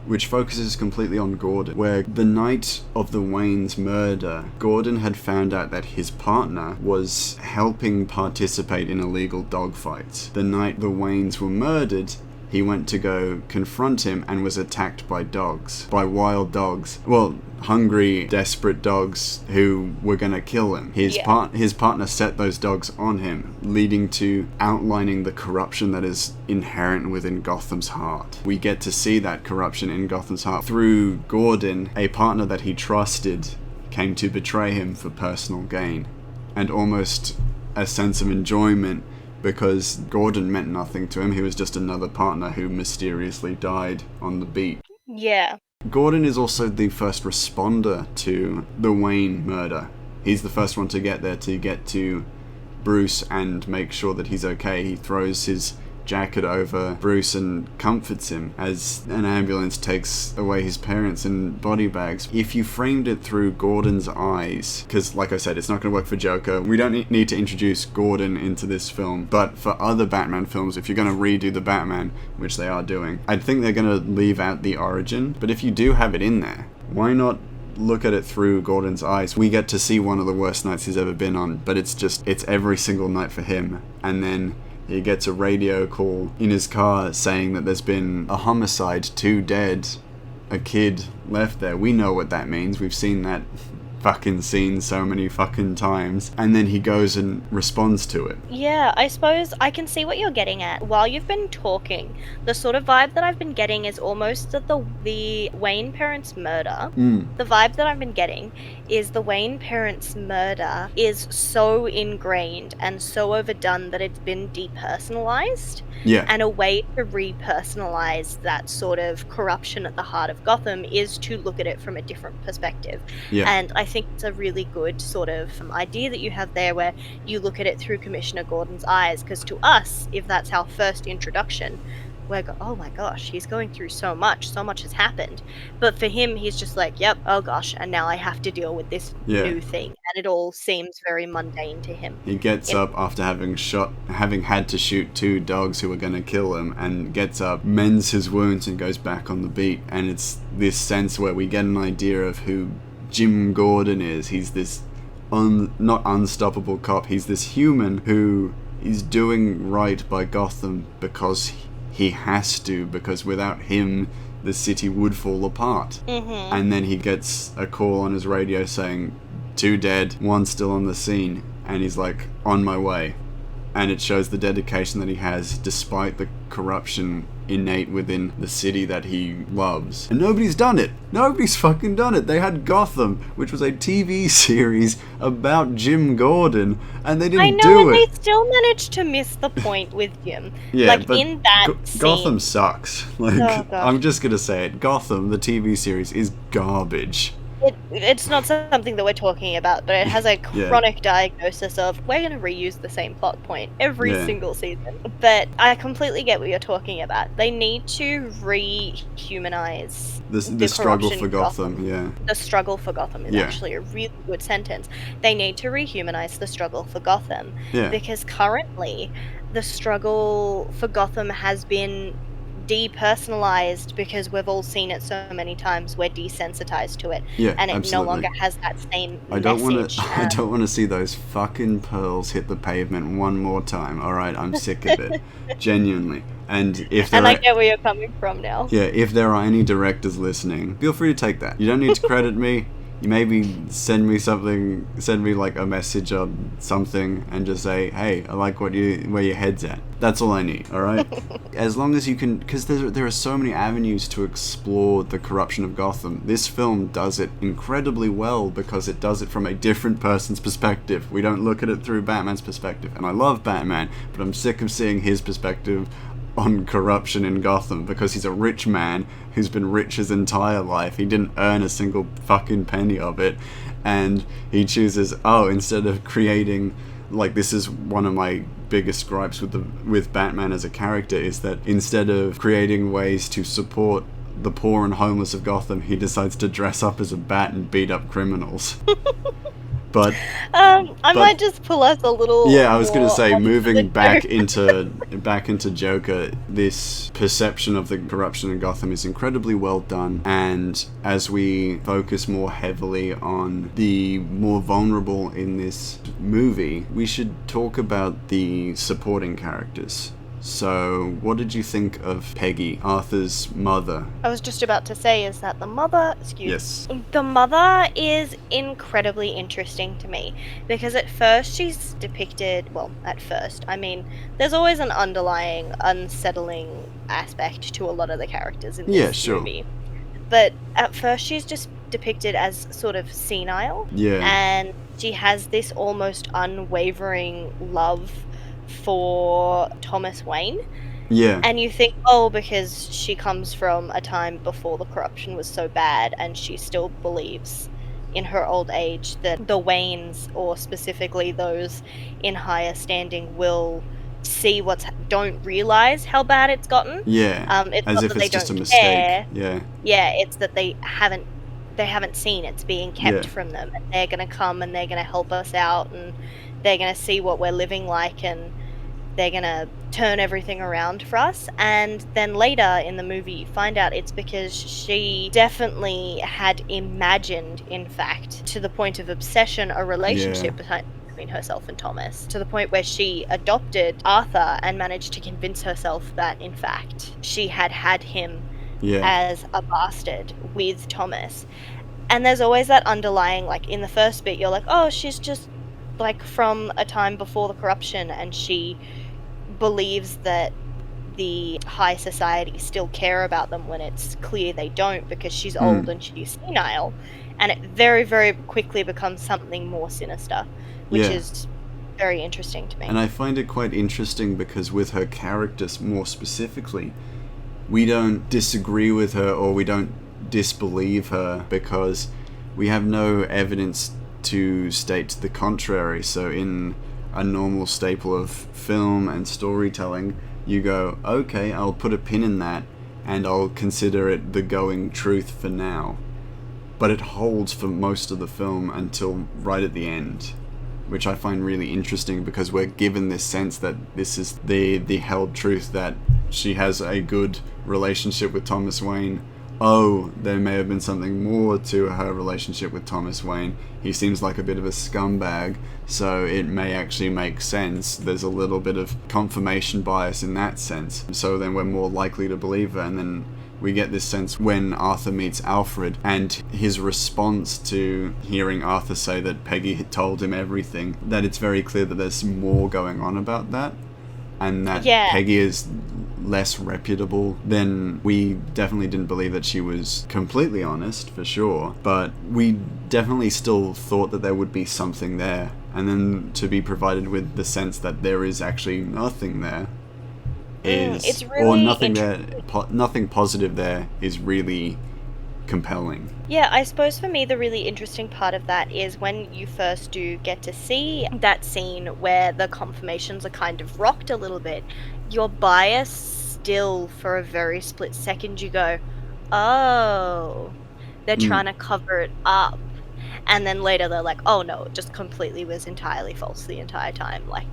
A: which focuses completely on Gordon, where the night of the Waynes' murder, Gordon had found out that his partner was helping participate in illegal dogfights. The night the Waynes were murdered, he went to go confront him and was attacked by dogs, by wild dogs. Well, hungry, desperate dogs who were going to kill him. His partner set those dogs on him, leading to outlining the corruption that is inherent within Gotham's heart. We get to see that corruption in Gotham's heart through Gordon, a partner that he trusted came to betray him for personal gain, and almost a sense of enjoyment because Gordon meant nothing to him. He was just another partner who mysteriously died on the beat.
B: Yeah.
A: Gordon is also the first responder to the Wayne murder. He's the first one to get there, to get to Bruce and make sure that he's okay. He throws his jacket over Bruce and comforts him as an ambulance takes away his parents in body bags. If you framed it through Gordon's eyes, because like I said, it's not going to work for Joker. We don't need to introduce Gordon into this film, but for other Batman films, if you're going to redo the Batman, which they are doing, I think they're going to leave out the origin. But if you do have it in there, why not look at it through Gordon's eyes? We get to see one of the worst nights he's ever been on, but it's every single night for him. And then he gets a radio call in his car saying that there's been a homicide, 2 dead, a kid left there. We know what that means. We've seen that fucking scene so many fucking times. And then he goes and responds to it.
B: Yeah, I suppose I can see what you're getting at. While you've been talking, the sort of vibe that I've been getting is almost that the Wayne parents' murder. The vibe that I've been getting is the Wayne parents' murder is so ingrained and so overdone that it's been depersonalized.
A: Yeah.
B: And a way to repersonalize that sort of corruption at the heart of Gotham is to look at it from a different perspective.
A: Yeah.
B: And I think it's a really good sort of idea that you have there where you look at it through Commissioner Gordon's eyes, because to us, if that's our first introduction, we're oh my gosh, he's going through so much has happened. But for him, he's just like, yep, oh gosh, and now I have to deal with this new thing. And it all seems very mundane to him.
A: He gets up after having had to shoot 2 dogs who were going to kill him, and gets up, mends his wounds, and goes back on the beat. And it's this sense where we get an idea of who Jim Gordon is. He's this not unstoppable cop. He's this human who is doing right by Gotham because he has to, because without him the city would fall apart. And then he gets a call on his radio saying 2 dead, 1 still on the scene, and he's like, on my way. And it shows the dedication that he has despite the corruption innate within the city that he loves. And nobody's done it. Nobody's fucking done it. They had Gotham, which was a TV series about Jim Gordon, and they didn't do it. I know,
B: and they still managed to miss the point with Jim.
A: Yeah,
B: like,
A: but
B: in that scene.
A: Gotham sucks. Like, I'm just gonna say it. Gotham, the TV series, is garbage.
B: It's not something that we're talking about, but it has a chronic diagnosis of we're going to reuse the same plot point every single season. But I completely get what you're talking about. They need to rehumanize
A: the struggle for Gotham.
B: The struggle for Gotham is actually a really good sentence. They need to rehumanize the struggle for Gotham. Because currently, the struggle for Gotham has been depersonalized because we've all seen it so many times. We're desensitized to it, and it no longer has that same message.
A: I don't want to see those fucking pearls hit the pavement one more time. All right, I'm sick of it, genuinely. And
B: I get where you're coming from now.
A: Yeah, if there are any directors listening, feel free to take that. You don't need to credit me. You maybe send me like a message on something and just say, hey, I like where your head's at. That's all I need, alright? As long as you can, because there are so many avenues to explore the corruption of Gotham. This film does it incredibly well because it does it from a different person's perspective. We don't look at it through Batman's perspective. And I love Batman, but I'm sick of seeing his perspective on corruption in Gotham, because he's a rich man who's been rich his entire life. He didn't earn a single fucking penny of it, and he chooses, instead of creating, like, this is one of my biggest gripes with Batman as a character, is that instead of creating ways to support the poor and homeless of Gotham, he decides to dress up as a bat and beat up criminals. But
B: I might just pull us a little.
A: Yeah, I was going to say, moving back into Joker, this perception of the corruption in Gotham is incredibly well done. And as we focus more heavily on the more vulnerable in this movie, we should talk about the supporting characters. So, what did you think of Peggy, Arthur's mother?
B: I was just about to say, is that the mother...
A: Yes.
B: The mother is incredibly interesting to me, because at first she's depicted... Well, at first, I mean, there's always an underlying, unsettling aspect to a lot of the characters in this movie. But at first she's just depicted as sort of senile.
A: Yeah.
B: And she has this almost unwavering love for Thomas Wayne.
A: Yeah.
B: And you think, oh, because she comes from a time before the corruption was so bad, and she still believes in her old age that the Waynes, or specifically those in higher standing, will see don't realize how bad it's gotten.
A: Yeah.
B: It's
A: as
B: not
A: if
B: that
A: it's
B: they
A: just
B: don't
A: a mistake.
B: care.
A: Yeah,
B: it's that they haven't seen it's being kept from them, and they're gonna come and they're gonna help us out, and they're gonna see what we're living like, and they're gonna turn everything around for us. And then later in the movie you find out it's because she definitely had imagined, in fact, to the point of obsession, a relationship between herself and Thomas, to the point where she adopted Arthur and managed to convince herself that, in fact, she had him as a bastard with Thomas. And there's always that underlying, like, in the first bit, you're like, oh, she's just, like, from a time before the corruption, and she believes that the high society still care about them when it's clear they don't, because she's old and she's senile. And it very, very quickly becomes something more sinister, which is very interesting to me.
A: And I find it quite interesting because with her character more specifically, we don't disagree with her or we don't disbelieve her because we have no evidence to state the contrary. So in a normal staple of film and storytelling, you go, okay, I'll put a pin in that and I'll consider it the going truth for now. But it holds for most of the film until right at the end, which I find really interesting because we're given this sense that this is the held truth, that she has a good relationship with Thomas Wayne. Oh, there may have been something more to her relationship with Thomas Wayne. He seems like a bit of a scumbag, so it may actually make sense. There's a little bit of confirmation bias in that sense. So then we're more likely to believe her, and then we get this sense when Arthur meets Alfred and his response to hearing Arthur say that Peggy had told him everything, that it's very clear that there's more going on about that, and that Peggy is less reputable. Then we definitely didn't believe that she was completely honest, for sure, but we definitely still thought that there would be something there, and then to be provided with the sense that there is actually nothing there
B: it's really
A: nothing positive there is really compelling.
B: Yeah, I suppose for me the really interesting part of that is when you first do get to see that scene where the confirmations are kind of rocked a little bit, your bias still, for a very split second, you go, oh, they're trying to cover it up. And then later they're like, oh no, it just completely was entirely false the entire time. Like,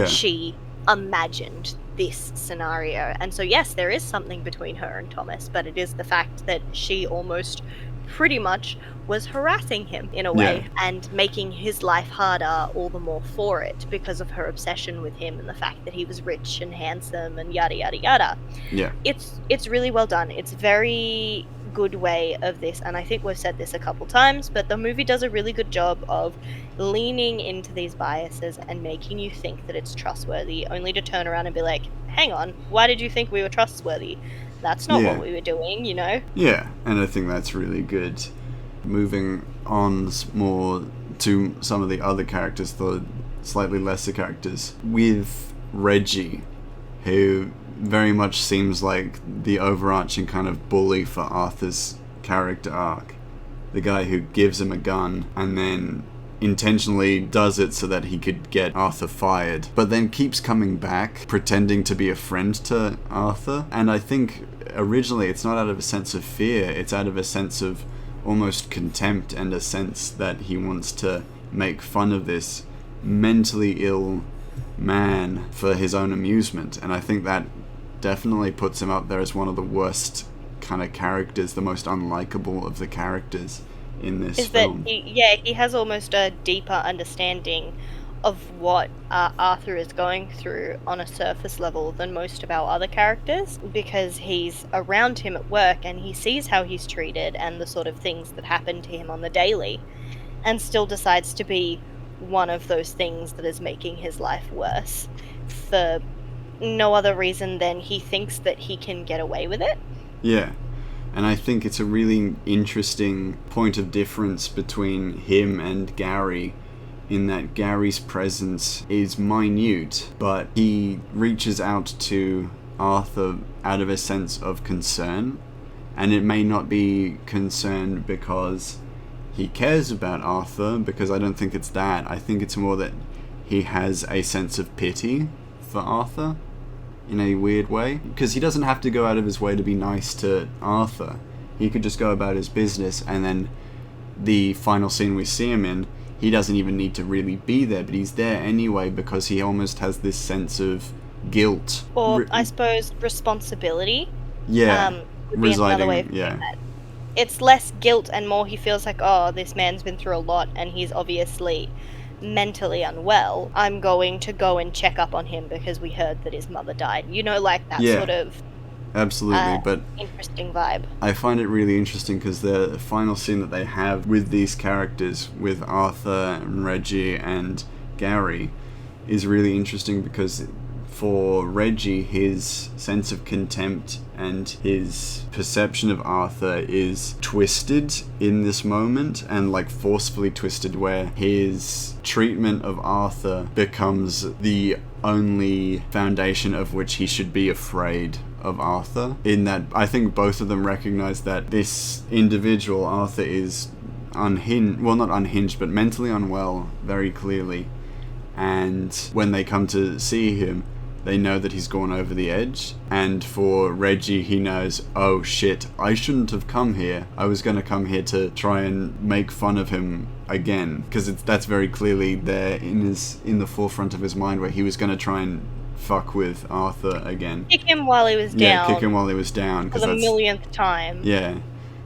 B: she imagined this scenario. And so yes, there is something between her and Thomas, but it is the fact that she almost pretty much was harassing him in a way and making his life harder all the more for it because of her obsession with him and the fact that he was rich and handsome and yada yada yada. It's really well done. It's very good way of this, and I think we've said this a couple times, but the movie does a really good job of leaning into these biases and making you think that it's trustworthy, only to turn around and be like, hang on, why did you think we were trustworthy? That's not what we were doing, you know?
A: Yeah, and I think that's really good. Moving on more to some of the other characters, the slightly lesser characters, with Reggie, who very much seems like the overarching kind of bully for Arthur's character arc. The guy who gives him a gun and then intentionally does it so that he could get Arthur fired, but then keeps coming back, pretending to be a friend to Arthur. And I think originally it's not out of a sense of fear, it's out of a sense of almost contempt and a sense that he wants to make fun of this mentally ill man for his own amusement. And I think that definitely puts him up there as one of the worst kind of characters, the most unlikable of the characters in this film.
B: He has almost a deeper understanding of what Arthur is going through on a surface level than most of our other characters, because he's around him at work and he sees how he's treated and the sort of things that happen to him on the daily, and still decides to be one of those things that is making his life worse for no other reason than he thinks that he can get away with it.
A: Yeah. And I think it's a really interesting point of difference between him and Gary, in that Gary's presence is minute, but he reaches out to Arthur out of a sense of concern. And it may not be concern because he cares about Arthur, because I don't think it's that. I think it's more that he has a sense of pity for Arthur, in a weird way, because he doesn't have to go out of his way to be nice to Arthur. He could just go about his business, and then the final scene we see him in, he doesn't even need to really be there, but he's there anyway because he almost has this sense of guilt.
B: Or, I suppose, responsibility.
A: Yeah,
B: would be another way of putting that. It's less guilt and more he feels like, oh, this man's been through a lot and he's obviously mentally unwell. I'm going to go and check up on him because we heard that his mother died. You know, like that sort of
A: absolutely, but
B: interesting vibe.
A: I find it really interesting because the final scene that they have with these characters, with Arthur and Reggie and Gary, is really interesting because for Reggie, his sense of contempt and his perception of Arthur is twisted in this moment, and like forcefully twisted, where his treatment of Arthur becomes the only foundation of which he should be afraid of Arthur. In that, I think both of them recognize that this individual, Arthur, is unhinged, well, not unhinged, but mentally unwell, very clearly. And when they come to see him, they know that he's gone over the edge. And for Reggie, he knows, oh shit, I shouldn't have come here. I was going to come here to try and make fun of him again. Because that's very clearly there in the forefront of his mind, where he was going to try and fuck with Arthur again.
B: Kick him while he was down.
A: Yeah, kick him while he was down.
B: For the millionth time.
A: Yeah,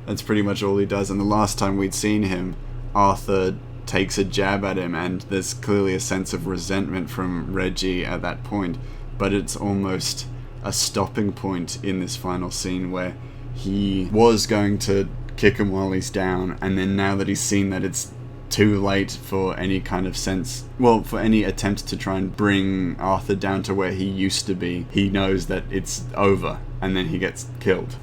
A: that's pretty much all he does. And the last time we'd seen him, Arthur takes a jab at him, and there's clearly a sense of resentment from Reggie at that point. But it's almost a stopping point in this final scene where he was going to kick him while he's down, and then now that he's seen that it's too late for any kind of sense, well, for any attempt to try and bring Arthur down to where he used to be, he knows that it's over, and then he gets killed.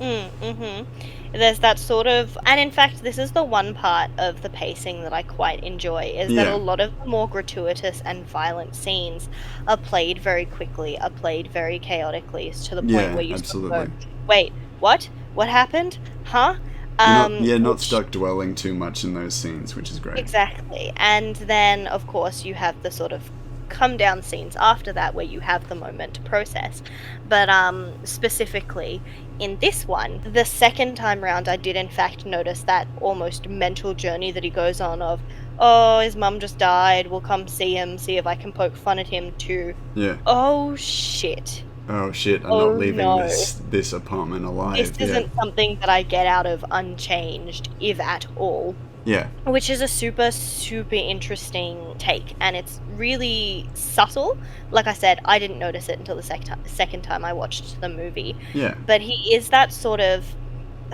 B: There's that sort of, and in fact this is the one part of the pacing that I quite enjoy, is that a lot of the more gratuitous and violent scenes are played very quickly, are played very chaotically, to the point where you sort of go, wait, what happened, huh?
A: Not stuck dwelling too much in those scenes, which is great.
B: Exactly. And then of course you have the sort of come down scenes after that where you have the moment to process. But specifically in this one, the second time round, I did in fact notice that almost mental journey that he goes on of, oh, his mum just died, we'll come see him, see if I can poke fun at him too.
A: Yeah.
B: Oh shit, I'm
A: not leaving this apartment alive.
B: This isn't something that I get out of unchanged, if at all.
A: Yeah.
B: Which is a super, super interesting take, and it's really subtle. Like I said, I didn't notice it until the second time I watched the movie.
A: Yeah.
B: But he is that sort of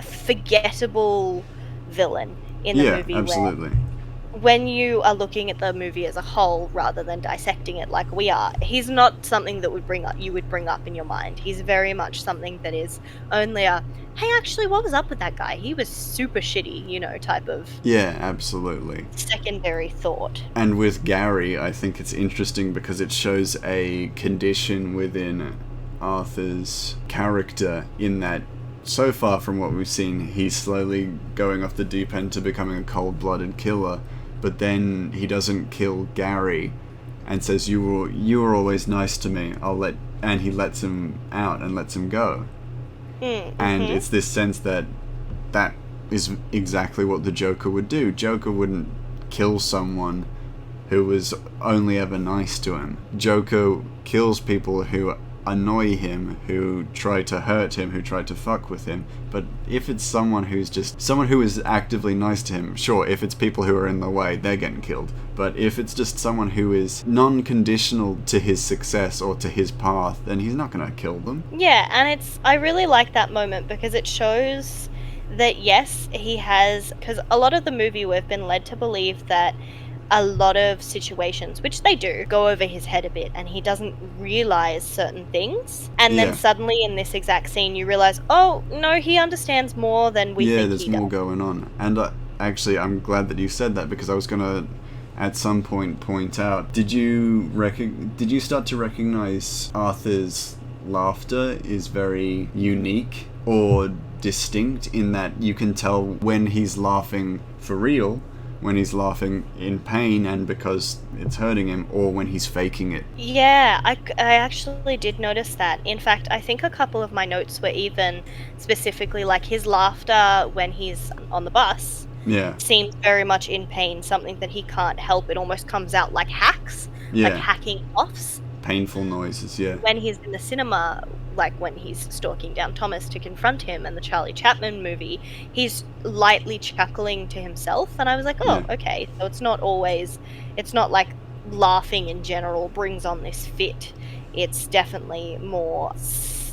B: forgettable villain in the movie.
A: Yeah, absolutely.
B: When you are looking at the movie as a whole rather than dissecting it like we are, he's not something that you would bring up in your mind. He's very much something that is only a, hey, actually, what was up with that guy? He was super shitty, type of...
A: Yeah, absolutely.
B: ...secondary thought.
A: And with Gary, I think it's interesting because it shows a condition within Arthur's character, in that so far from what we've seen, he's slowly going off the deep end to becoming a cold-blooded killer, but then he doesn't kill Gary and says, you were always nice to me, and he lets him out and lets him go. And it's this sense that is exactly what the Joker would do. Joker wouldn't kill someone who was only ever nice to him. Joker kills people who annoy him, who try to hurt him, who try to fuck with him. But if it's someone who is actively nice to him, sure, if it's people who are in the way, they're getting killed. But if it's just someone who is non-conditional to his success or to his path, then he's not going to kill them.
B: Yeah, and I really like that moment because it shows that yes, he has, because a lot of the movie we've been led to believe that a lot of situations, which they do, go over his head a bit and he doesn't realize certain things. And then suddenly in this exact scene you realize, oh, no, he understands more than we think he does.
A: Yeah, there's more going on. And actually, I'm glad that you said that, because I was going to, at some point out, did you start to recognize Arthur's laughter is very unique or distinct, in that you can tell when he's laughing for real, when he's laughing in pain and because it's hurting him, or when he's faking it?
B: Yeah, I actually did notice that. In fact, I think a couple of my notes were even specifically like his laughter when he's on the bus.
A: Yeah.
B: Seems very much in pain, something that he can't help. It almost comes out like hacks, like hacking offs.
A: Painful noises, yeah.
B: When he's in the cinema, like when he's stalking down Thomas to confront him in the Charlie Chaplin movie, he's lightly chuckling to himself, and I was like, oh, okay, so it's not like laughing in general brings on this fit. It's definitely more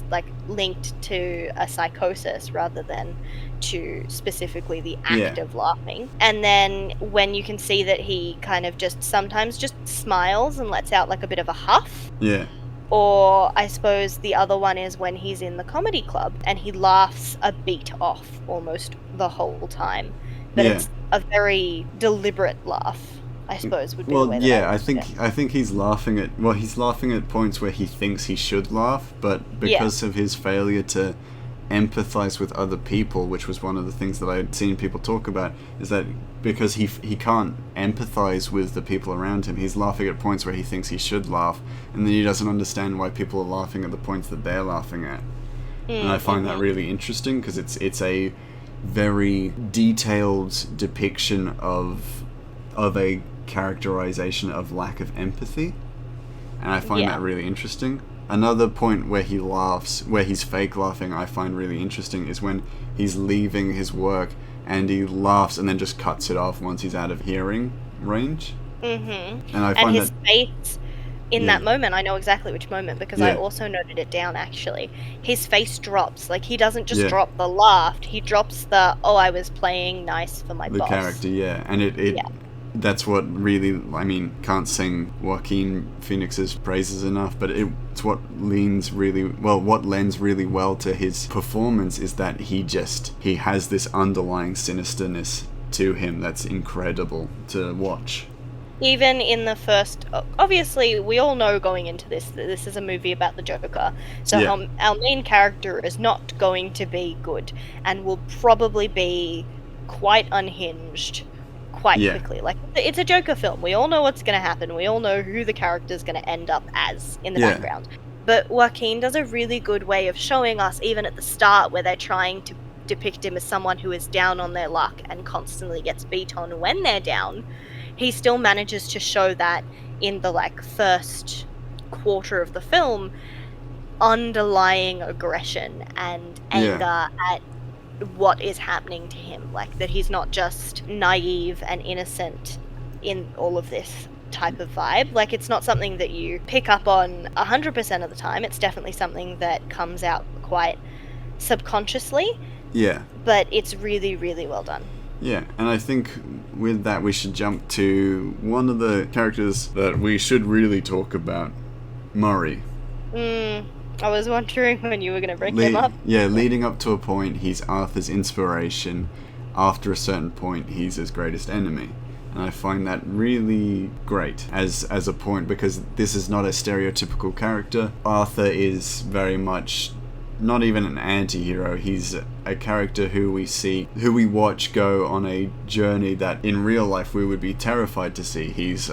B: like linked to a psychosis rather than to specifically the act of laughing. And then when you can see that he kind of just sometimes just smiles and lets out like a bit of a huff.
A: Yeah.
B: Or I suppose the other one is when he's in the comedy club and he laughs a beat off almost the whole time. But it's a very deliberate laugh, I suppose, would be the way that
A: I think he's laughing at points where he thinks he should laugh, but because of his failure to empathize with other people, which was one of the things that I'd seen people talk about, is that because he can't empathize with the people around him, he's laughing at points where he thinks he should laugh, and then he doesn't understand why people are laughing at the points that they're laughing at. And I find that really interesting, because it's a very detailed depiction of a characterization of lack of empathy, and I find that really interesting. Another point where he laughs, where he's fake laughing, I find really interesting, is when he's leaving his work and he laughs and then just cuts it off once he's out of hearing range. Mm-hmm. And I find
B: his face in that moment, I know exactly which moment, because I also noted it down actually. His face drops. Like, he doesn't just drop the laugh, he drops the, oh, I was playing nice for my boss.
A: The character, and it that's what really, I mean, can't sing Joaquin Phoenix's praises enough, but it's what lends really well to his performance, is that he has this underlying sinisterness to him that's incredible to watch.
B: Even in the first, obviously we all know going into this that this is a movie about the Joker, so our main character is not going to be good and will probably be quite unhinged quite quickly. Like, it's a Joker film. We all know what's going to happen. We all know who the character's going to end up as in the background. But Joaquin does a really good way of showing us, even at the start, where they're trying to depict him as someone who is down on their luck and constantly gets beat on when they're down. He still manages to show that in the first quarter of the film, underlying aggression and anger at what is happening to him, like that he's not just naive and innocent in all of this type of vibe. Like, it's not something that you pick up on 100% of the time. It's definitely something that comes out quite subconsciously, but it's really, really well done.
A: And I think with that we should jump to one of the characters that we should really talk about, Murray.
B: I was wondering when you were going to bring him up.
A: Leading up to a point, he's Arthur's inspiration. After a certain point, he's his greatest enemy. And I find that really great as a point, because this is not a stereotypical character. Arthur is very much not even an anti-hero. He's a character who we watch go on a journey that in real life we would be terrified to see. He's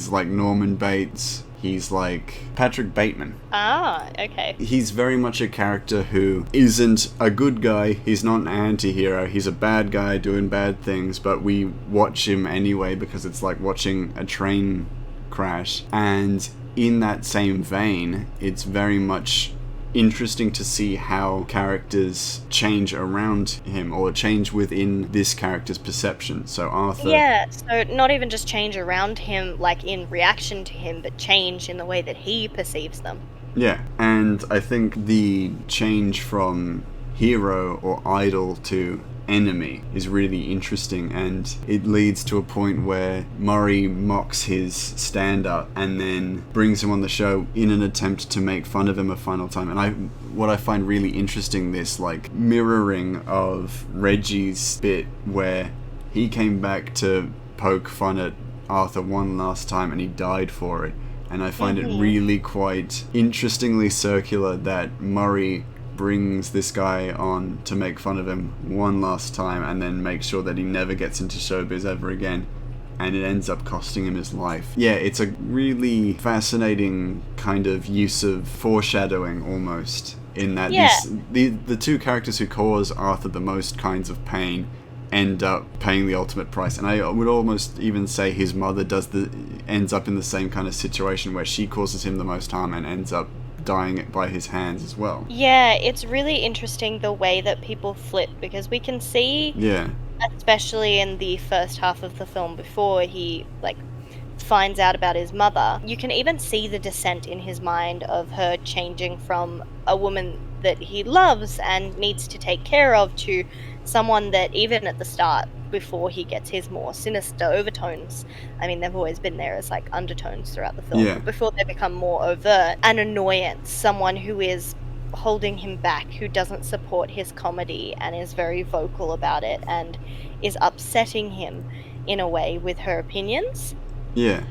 A: like Norman Bates. He's like Patrick Bateman.
B: Ah, okay.
A: He's very much a character who isn't a good guy. He's not an anti-hero. He's a bad guy doing bad things, but we watch him anyway because it's like watching a train crash. And in that same vein, it's very much interesting to see how characters change around him or change within this character's perception. So Arthur...
B: Yeah, so not even just change around him, like in reaction to him, but change in the way that he perceives them.
A: Yeah, and I think the change from hero or idol to enemy is really interesting, and it leads to a point where Murray mocks his stand-up and then brings him on the show in an attempt to make fun of him a final time. And what I find really interesting, this like mirroring of Reggie's bit where he came back to poke fun at Arthur one last time and he died for it. And I find it really quite interestingly circular that Murray brings this guy on to make fun of him one last time and then make sure that he never gets into showbiz ever again, and it ends up costing him his life. Yeah, it's a really fascinating kind of use of foreshadowing almost, in that the two characters who cause Arthur the most kinds of pain end up paying the ultimate price. And I would almost even say his mother ends up in the same kind of situation where she causes him the most harm and ends up dying by his hands as well.
B: Yeah, it's really interesting the way that people flip, because we can see, especially in the first half of the film before he finds out about his mother, you can even see the descent in his mind of her changing from a woman that he loves and needs to take care of to someone that, even at the start, before he gets his more sinister overtones, I mean, they've always been there as undertones throughout the film, but before they become more overt, an annoyance, someone who is holding him back, who doesn't support his comedy and is very vocal about it and is upsetting him in a way with her opinions.
A: Yeah.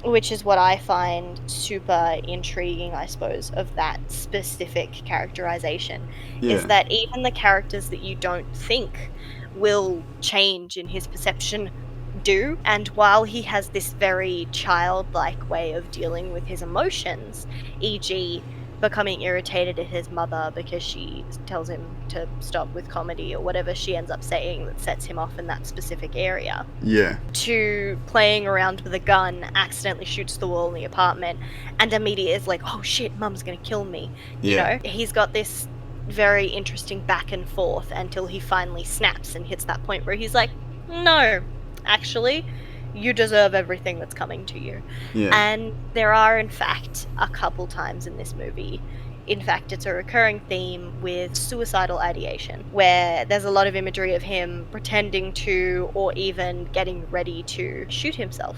B: Which is what I find super intriguing, I suppose, of that specific characterization. Is that even the characters that you don't think will change in his perception do. And while he has this very childlike way of dealing with his emotions, e.g., becoming irritated at his mother because she tells him to stop with comedy or whatever she ends up saying that sets him off in that specific area.
A: Yeah.
B: To playing around with a gun, accidentally shoots the wall in the apartment, and immediately is like, oh shit, mum's gonna kill me. You know? He's got this very interesting back and forth until he finally snaps and hits that point where he's like, no, actually, you deserve everything that's coming to you. And there are, in fact, a couple times in this movie, in fact, it's a recurring theme with suicidal ideation, where there's a lot of imagery of him pretending to, or even getting ready to shoot himself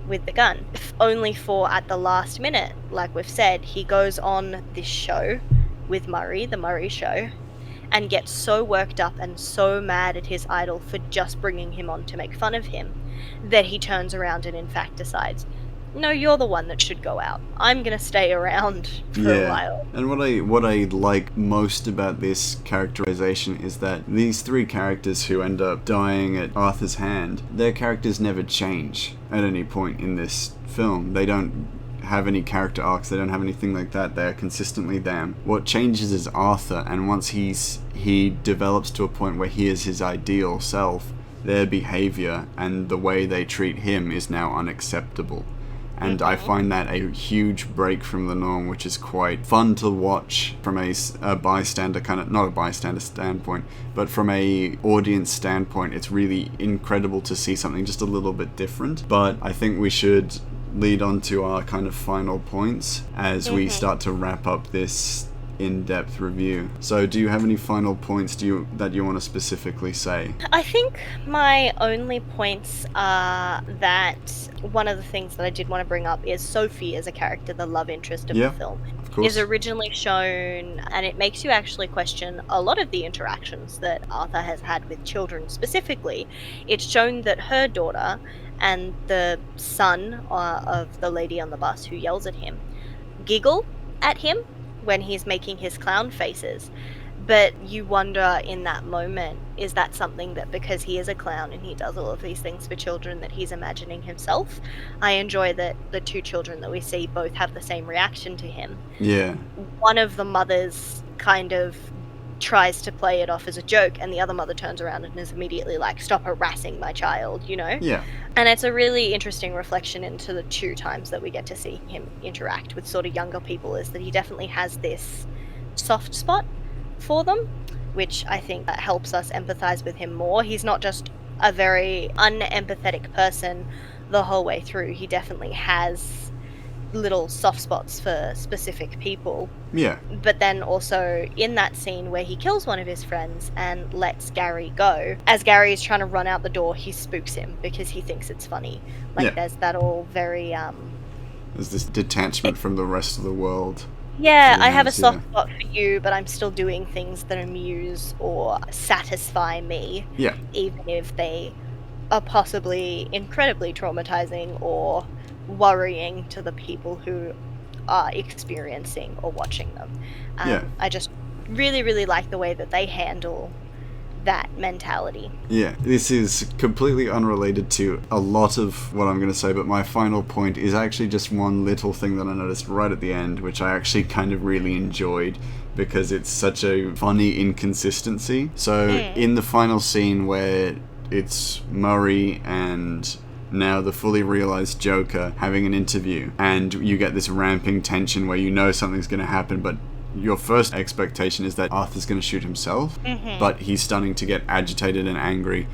B: with the gun. If only for, at the last minute, like we've said, he goes on this show with Murray, the Murray Show, and gets so worked up and so mad at his idol for just bringing him on to make fun of him, that he turns around and in fact decides, no, you're the one that should go out. I'm gonna stay around for a while.
A: And what I like most about this characterization is that these three characters who end up dying at Arthur's hand, their characters never change at any point in this film. They don't have any character arcs, they don't have anything like that. They're consistently them. What changes is Arthur, and once he develops to a point where he is his ideal self, their behavior and the way they treat him is now unacceptable. And I find that a huge break from the norm, which is quite fun to watch from a bystander kind of, not a bystander standpoint, but from a audience standpoint. It's really incredible to see something just a little bit different. But I think we should lead on to our kind of final points as we start to wrap up this in-depth review. So do you have any final points that you want to specifically say? I
B: think my only points are that one of the things that I did want to bring up is Sophie as a character, the love interest of the film, is originally shown, and it makes you actually question a lot of the interactions that Arthur has had with children specifically. It's shown that her daughter and the son of the lady on the bus who yells at him giggle at him when he's making his clown faces. But you wonder in that moment, is that something that because he is a clown and he does all of these things for children that he's imagining himself? I enjoy that the two children that we see both have the same reaction to him.
A: Yeah.
B: One of the mothers kind of tries to play it off as a joke, and the other mother turns around and is immediately like, stop harassing my child, you know?
A: Yeah.
B: And it's a really interesting reflection into the 2 times that we get to see him interact with sort of younger people, is that he definitely has this soft spot for them, which I think helps us empathize with him more. He's not just a very unempathetic person the whole way through. He definitely has little soft spots for specific people.
A: Yeah.
B: But then also in that scene where he kills one of his friends and lets Gary go, as Gary is trying to run out the door, he spooks him because he thinks it's funny. Like, there's that all very
A: there's this detachment from the rest of the world.
B: Yeah, I have a soft spot for you, but I'm still doing things that amuse or satisfy me.
A: Yeah.
B: Even if they are possibly incredibly traumatizing or worrying to the people who are experiencing or watching them. I just really, really like the way that they handle that mentality.
A: Yeah, this is completely unrelated to a lot of what I'm going to say, but my final point is actually just one little thing that I noticed right at the end, which I actually kind of really enjoyed because it's such a funny inconsistency. So in the final scene where it's Murray and now the fully realized Joker having an interview, and you get this ramping tension where you know something's going to happen, but your first expectation is that Arthur's going to shoot himself, but he's starting to get agitated and angry,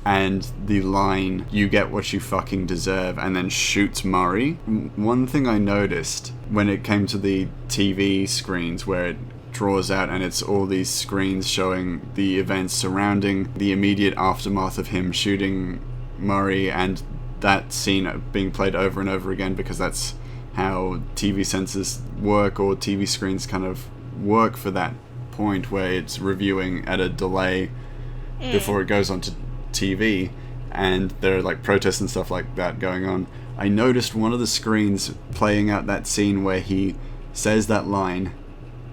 A: and the line, "You get what you fucking deserve," and then shoots Murray. One thing I noticed when it came to the TV screens where it draws out and it's all these screens showing the events surrounding the immediate aftermath of him shooting Murray, and that scene being played over and over again because that's how TV censors work, or TV screens kind of work for that point where it's reviewing at a delay before it goes onto TV, and there are like protests and stuff like that going on. I noticed one of the screens playing out that scene where he says that line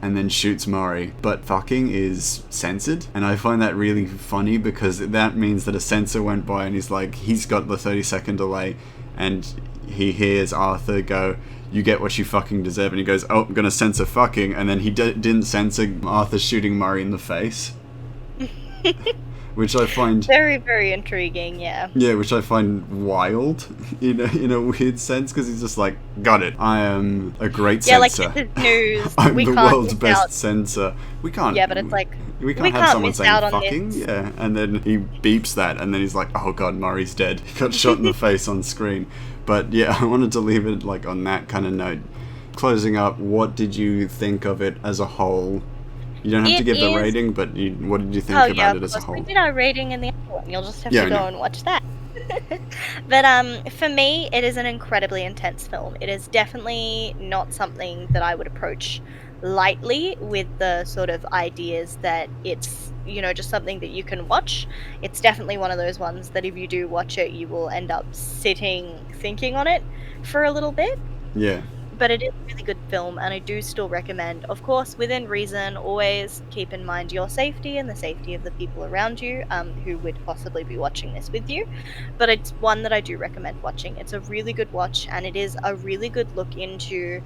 A: and then shoots Murray, but fucking is censored, and I find that really funny because that means that a censor went by and he's got the 30-second delay, and he hears Arthur go, "You get what you fucking deserve," and he goes, "Oh, I'm gonna censor fucking," and then he didn't censor Arthur shooting Murray in the face. Which I find
B: very, very intriguing, yeah.
A: Yeah, which I find wild in a weird sense, because he's just like, got it. I am a great censor.
B: Like, this is news.
A: I'm the world's best censor. We can't.
B: Yeah, but it's like,
A: we can't have someone saying fucking. Yeah, and then he beeps that, and then he's like, oh god, Murray's dead. He got shot in the face on screen. But yeah, I wanted to leave it like on that kind of note. Closing up, what did you think of it as a whole? You don't have to give the rating, but what did you think about it as a whole?
B: We did our rating in the other one. You'll just have to go and watch that. But for me, it is an incredibly intense film. It is definitely not something that I would approach lightly with the sort of ideas that it's, just something that you can watch. It's definitely one of those ones that if you do watch it, you will end up thinking on it for a little bit.
A: Yeah.
B: But it is a really good film, and I do still recommend, of course, within reason, always keep in mind your safety and the safety of the people around you who would possibly be watching this with you. But it's one that I do recommend watching. It's a really good watch, and it is a really good look into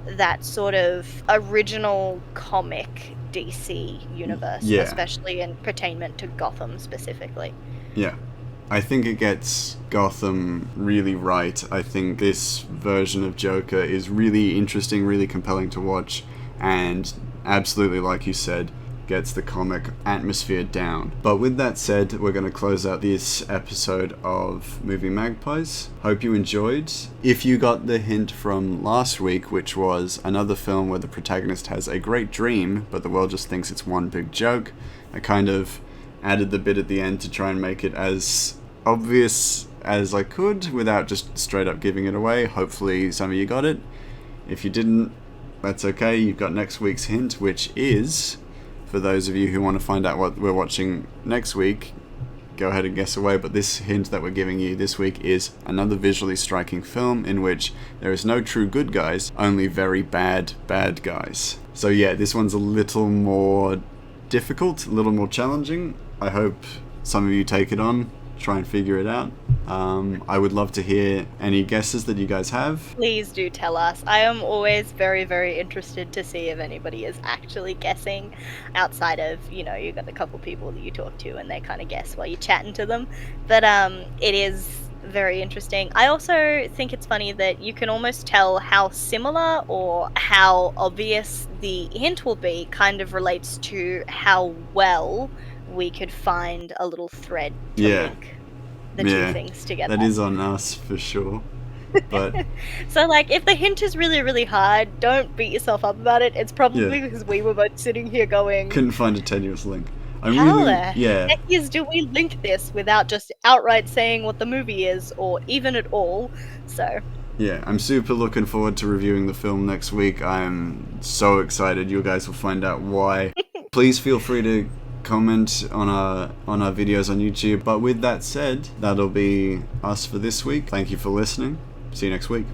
B: that sort of original comic DC universe, especially in pertainment to Gotham specifically.
A: Yeah. I think it gets Gotham really right. I think this version of Joker is really interesting, really compelling to watch, and absolutely, like you said, gets the comic atmosphere down. But with that said, we're going to close out this episode of Movie Magpies. Hope you enjoyed. If you got the hint from last week, which was another film where the protagonist has a great dream, but the world just thinks it's one big joke, I kind of added the bit at the end to try and make it as obvious as I could without just straight up giving it away. Hopefully some of you got it. If you didn't, that's okay. You've got next week's hint, which is, for those of you who want to find out what we're watching next week, go ahead and guess away. But this hint that we're giving you this week is another visually striking film in which there is no true good guys, only very bad guys. So yeah, this one's a little more difficult, a little more challenging. I hope some of you take it on. try and figure it out. I would love to hear any guesses that you guys have.
B: Please do tell us. I am always very, very interested to see if anybody is actually guessing outside of, you got a couple people that you talk to and they kind of guess while you're chatting to them. But it is very interesting. I also think it's funny that you can almost tell how similar or how obvious the hint will be kind of relates to how well we could find a little thread to link the two things together.
A: That is on us for sure. But
B: so if the hint is really, really hard, don't beat yourself up about it. It's probably because we were both sitting here going,
A: couldn't find a tenuous link.
B: How the heck do we link this without just outright saying what the movie is, or even at all? So
A: yeah, I'm super looking forward to reviewing the film next week. I'm so excited. You guys will find out why. Please feel free to comment on our videos on YouTube. But with that said, that'll be us for this week. Thank you for listening. See you next week.